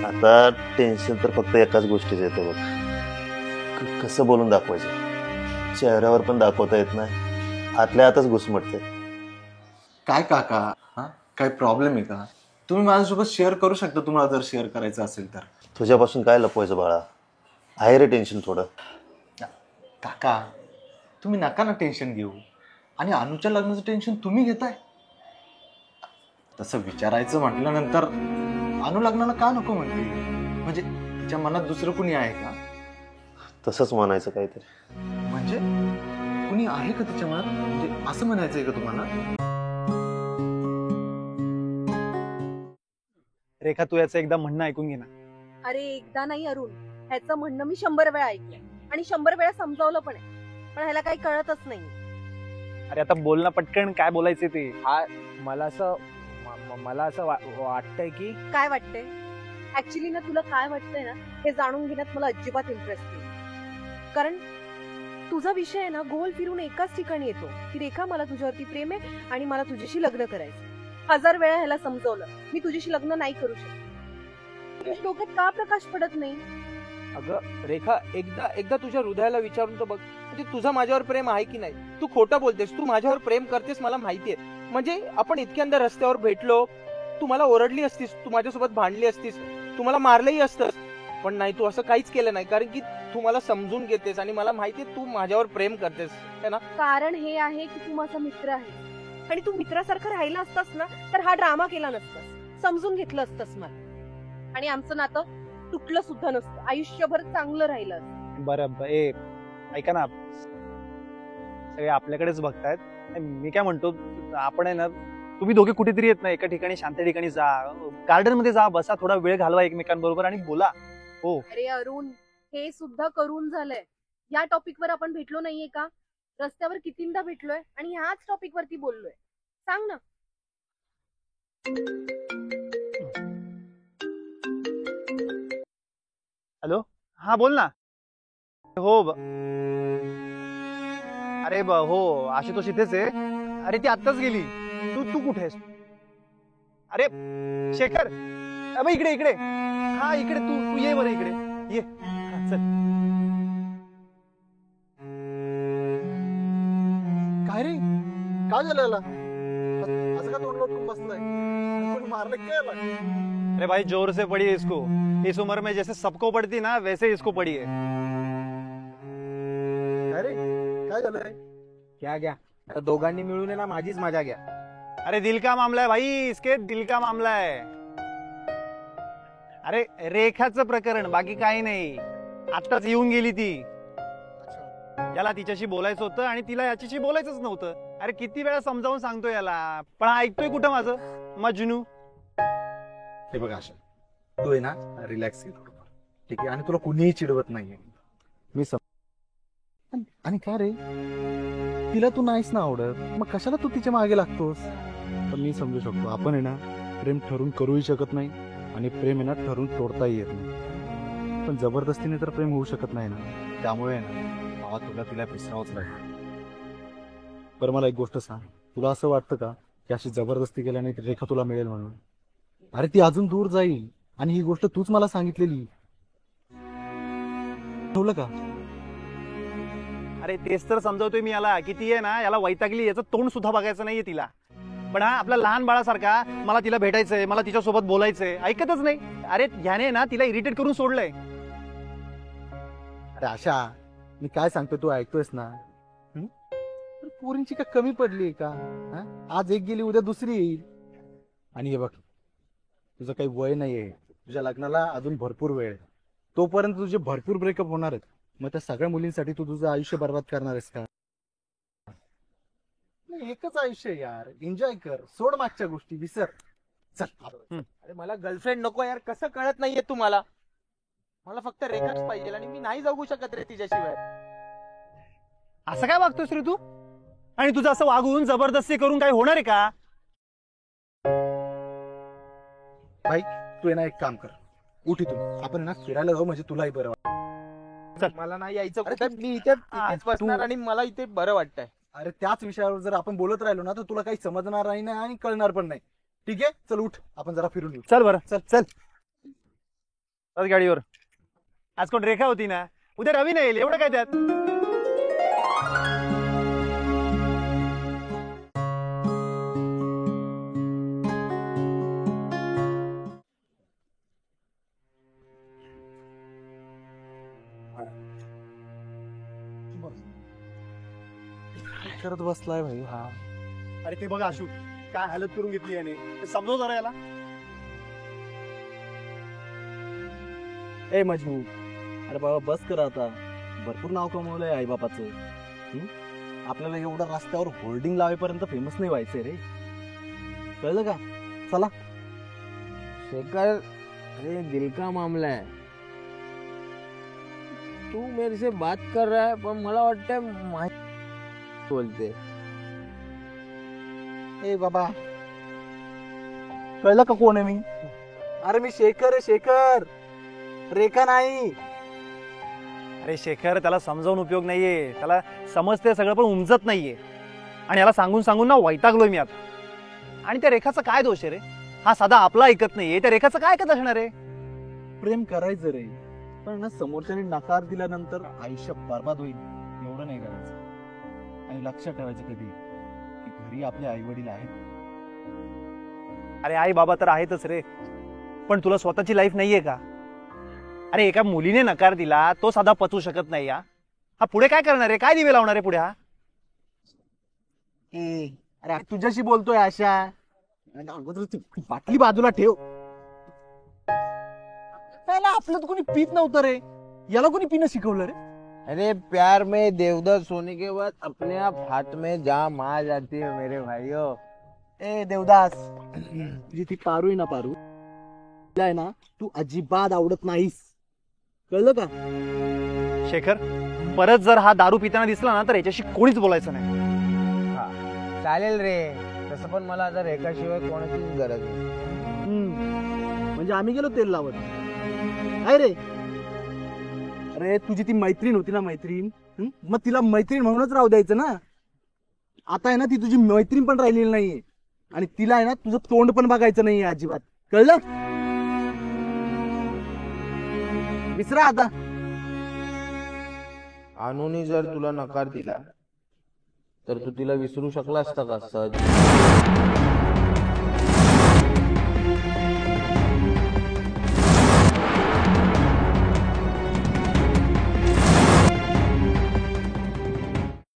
आता टेन्शन तर फक्त एकाच गोष्टीचं येतं बघ, कसं बोलून दाखवायचं. चेहऱ्यावर पण दाखवता येत नाही, आतल्या आतच घुसमटते. काय काका, हा काय प्रॉब्लेम आहे का? तुम्ही माझ्यासोबत शेअर करू शकता तुम्हाला जर शेअर करायचं असेल तर. तुझ्यापासून काय लपवायचं बाळा, आहे रे टेन्शन थोडं. काका तुम्ही नका ना टेन्शन घेऊ, आणि अनुच्या लग्नाचं टेन्शन तुम्ही घेताय. तसं विचारायचं म्हटल्यानंतर अनु लग्नाला का नको म्हणते? म्हणजे तिच्या मनात दुसरं कुणी आहे का? तसंच म्हणायचं काहीतरी. म्हणजे कुणी आहे का तिच्या मनात, म्हणजे असं म्हणायचंय का तुम्हाला? रेखा, तू याचं एकदा म्हणणं ऐकून घे ना. अरे एकदा नाही अरुण, ह्याचं म्हणणं मी 100 वेळा ऐकलंय आणि 100 वेळा समजावलं पण आहे, पण ह्याला काही कळतच नाही. अरे आता बोल ना पटकन, काय बोलायचे ते. मला असं वाटतंय की. काय वाटतंय? ऍक्च्युली ना तुला काय वाटतंय ना हे जाणून घेण्यात मला अजिबात इंटरेस्ट नाही. कारण तुझा विषय आहे ना गोल फिरून एकाच ठिकाणी येतो की रेखा मला तुझ्यावरती प्रेम आहे आणि मला तुझ्याशी लग्न करायचं. 1000 वेळा ह्याला समजवलं मी तुझ्याशी लग्न नाही करू शकत. तुझ्या डोक्यात का प्रकाश पडत नाही? अगं रेखा, एकदा तुझ्या हृदयाला विचारून तर बघ, म्हणजे तुझं माझ्यावर प्रेम आहे की नाही. तू खोटं बोलतेस, तू माझ्यावर प्रेम करतेस मला माहितीये. म्हणजे आपण इतक्यांदा रस्त्यावर भेटलो, तू मला ओरडली असतीस, तू माझ्यासोबत भांडली असतीस, तू मला मारलंही असतंस, पण नाही तू असं काहीच केलं नाही. कारण की तू मला समजून घेतेस आणि मला माहितीये तू माझ्यावर प्रेम करतेस, है ना? कारण हे आहे की तू माझा मित्र आहे आणि तू मित्रासारखं राहिला असतास ना तर हा ड्रामा केला नसतास, समजून घेतलं असतंस मला, आणि आमचं नातं तुटलं सुद्धा नसतं, आयुष्यभर चांगलं राहिलं असतं. बरं ऐका ना, सगळे आपल्याकडेच बघतायत. मी काय म्हणतो, आपण आहे ना तुम्ही दोघे कुठेतरी येत नाही, एका ठिकाणी शांत ठिकाणी जा, गार्डन मध्ये जा, बसा, थोडा वेळ घालवा एकमेकांबरोबर आणि बोला. हो अरे अरुण, हे सुद्धा करून झालंय. या टॉपिक वर आपण भेटलो नाहीये का? रस्त्यावर कितींदा भेटलोय आणि ह्याच टॉपिक वरती बोललोय. सांग ना. हॅलो, हा बोल ना. हो अरे हो, आशुतोष इथेच आहे. अरे ती आत्ताच गेली. तू कुठे आहेस? अरे शेखर, अबे इकडे. हा इकडे, तू ये बरं इकडे ये. चल. काय रे, काय झालं याला? असं का तोंड लोटून बसलाय? कोणी मारलं काय याला? अरे भाई, जोर से पड़ी है इसको. इस उम्र में जैसे सबको पड़ती ना वैसे इसको पड़ी है. अरे काय झालंय? घ्या दोघांनी मिळून ना माझीच मजा घ्या. अरे दिल का मामला है भाई, इसके दिल का मामला है. अरे रेखाचं प्रकरण, बाकी काही नाही. आत्ताच येऊन गेली ती. याला तिच्याशी बोलायचं होतं आणि तिला याच्याशी बोलायचंच नव्हतं. अरे किती वेळा समजावून सांगतोय याला, पण ऐकतोय कुठं माझं मजनू. हे बघ आशा, तू आहे ना रिलॅक्स घे थोडं, ठीक आहे? आणि तुला कुणीही चिडवत नाहीये मी आणि काय रे, तिला तू नाहीच ना आवडत, मग कशाला तू तिच्या मागे लागतोस? पण मी समजू शकतो, आपण आहे ना प्रेम ठरून करूही शकत नाही आणि प्रेम आहे ना ठरून तोडताही येत नाही. पण जबरदस्तीने तर प्रेम होऊ शकत नाही ना. त्यामुळे ना भावा, तुला तिला विसरावंच लागेल. बरं मला एक गोष्ट सांग, तुला असं वाटतं का की अशी जबरदस्ती केल्याने रेखा तुला मिळेल म्हणून? अरे ती अजून दूर जाईल, आणि ही गोष्ट तूच मला सांगितलेली, ठेवलं का? अरे तेच तर समजावतोय मी याला, किती आहे ना याला वैतागली, याचं तोंड सुद्धा बघायचं नाहीये तिला. पण हा आपल्या लहान बाळासारखा मला तिला भेटायचंय, मला तिच्यासोबत बोलायचंय, ऐकतच नाही. अरे ह्याने ना तिला इरिटेट करून सोडलंय. अरे आशा, मी काय सांगतो तू ऐकतोयस ना? पोरींची का कमी पडली का? आज एक गेली उद्या दुसरी येईल. आणि हे बघ, तुझं काही वय नाहीये, तुझ्या लग्नाला अजून भरपूर वेळ आहे. तोपर्यंत तुझे भरपूर ब्रेकअप होणार आहेत. मग त्या सगळ्या मुलींसाठी तू तुझं आयुष्य बर्बाद करणार आहेस का? अरे एकच आयुष्य आहे यार, एन्जॉय कर, सोड मागच्या गोष्टी, विसर. चल अरे मला गर्लफ्रेंड नको यार, कसं कळत नाहीये तुम्हाला. मला फक्त रेखाच पाहिजे आणि मी नाही जगू शकत रे तिच्याशिवाय. असं काय वागतोस रे तू? आणि तुझं असं वागून जबरदस्ती करून काही होणार आहे का? तू आहे ना एक काम कर, उठ इथून, आपण आहे ना फिरायला जाऊ, म्हणजे तुलाही बरं वाटेल. मला नाही यायचं कुठं, मी इथेच बसणार आणि मला इथे बरं वाटतंय. अरे त्याच विषयावर जर आपण बोलत राहिलो ना तर तुला काही समजणार नाही आणि कळणार पण नाही. ठीक आहे, चल उठ, आपण जरा फिरून येऊ. चल बरं, चल चल. बस गाडीवर. आज कोण रेखा होती ना, उद्या रवी नाही येईल, एवढं काय त्यात. करत बसलाय भाई हा. अरे ते बघा अशू, काय हालत करून घेतली याने. ते समजव जरा याला. ए मजनू, अरे बाबा बस कर आता, भरपूर नाव कमवलंय आई बापाचं. आपल्याला एवढं रस्त्यावर होल्डिंग लावेपर्यंत फेमस नाही व्हायचंय रे, कळलं का? चला. शेखर, अरे दिल का मामला है. तू मेरे से बात कर रहा है पण मला वाटतंय बोलते. ए बाबा, कळलं का कोण आहे मी? अरे मी शेखर आहे, शेखर, रेखा नाही. अरे शेखर, त्याला समजावून उपयोग नाहीये, त्याला समजते सगळं पण उमजत नाहीये. आणि याला सांगून सांगून ना वैतागलोय मी आता. आणि त्या रेखाचा काय दोष आहे रे? हा साधा आपला ऐकत नाहीये, त्या रेखाचं काय ऐकत असणार आहे? प्रेम करायचं रे, पण ना समोरच्याने नकार दिल्यानंतर आयुष्य बर्बाद होईल एवढं नाही करायचं. आणि लक्षात ठेवायचं कधी की घरी आपले आई वडील आहेत. अरे आई बाबा तर आहेतच रे, पण तुला स्वतःची लाईफ नाहीये का? अरे एका मुलीने नकार दिला, तो साधा पचवू शकत नाही. हा पुढे काय करणार आहे? काय दिवे लावणार आहे पुढे हा? अरे तुझ्याशी बोलतोय आशा, अगोदर तू बाटली बाजूला ठेव. त्याला आपलं तर कोणी पित नव्हतं रे, याला कोणी पिणं शिकवलं रे? अरे प्यार में देवदास होने के बाद अपने आप हाथ में जाम आ जाती है मेरे भाइयों. ए देवदास, तुझी ती पारू आहे ना, पारू आहे ना, तू अजिबात आवडत नाहीस, कळलं का? शेखर, परत जर हा दारू पिताना दिसला ना तर याच्याशी कोणीच बोलायचं नाही. चालेल रे, तसं पण मला आता रेखाशिवाय कोणाचीच गरज नाही. म्हणजे आम्ही गेलो तेल लावत आहे रे. अरे तुझी ती मैत्रीण होती ना, मैत्रीण, मग तिला मैत्रीण म्हणूनच राहू द्यायचं ना. आता आहे ना ती तुझी मैत्रीण पण राहिलेली नाहीये आणि तिला आहे ना तुझं तोंड पण बघायचं नाहीये अजिबात, कळलं? विसरा आता. अनुनी जर तुला नकार दिला तर तू तिला विसरू शकला असता का सहज?